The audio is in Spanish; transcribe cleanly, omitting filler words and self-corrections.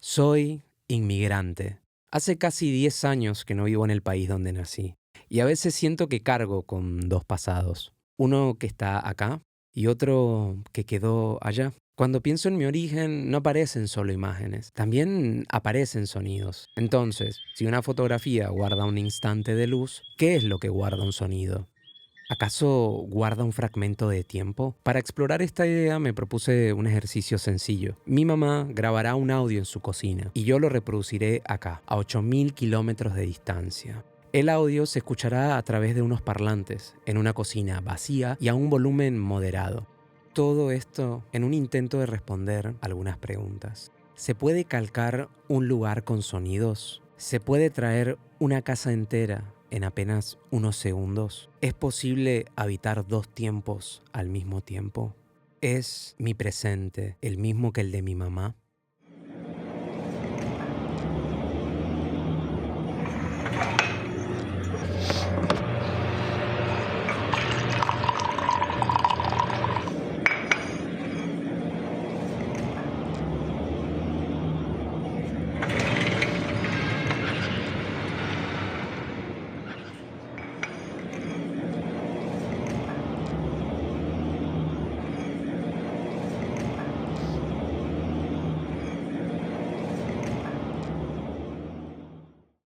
Soy inmigrante. Hace casi 10 años que no vivo en el país donde nací. Y a veces siento que cargo con dos pasados. Uno que está acá y otro que quedó allá. Cuando pienso en mi origen, no aparecen solo imágenes, también aparecen sonidos. Entonces, si una fotografía guarda un instante de luz, ¿qué es lo que guarda un sonido? ¿Acaso guarda un fragmento de tiempo? Para explorar esta idea me propuse un ejercicio sencillo. Mi mamá grabará un audio en su cocina y yo lo reproduciré acá, a 8000 kilómetros de distancia. El audio se escuchará a través de unos parlantes, en una cocina vacía y a un volumen moderado. Todo esto en un intento de responder algunas preguntas. ¿Se puede calcar un lugar con sonidos? ¿Se puede traer una casa entera en apenas unos segundos? ¿Es posible habitar dos tiempos al mismo tiempo? ¿Es mi presente el mismo que el de mi mamá?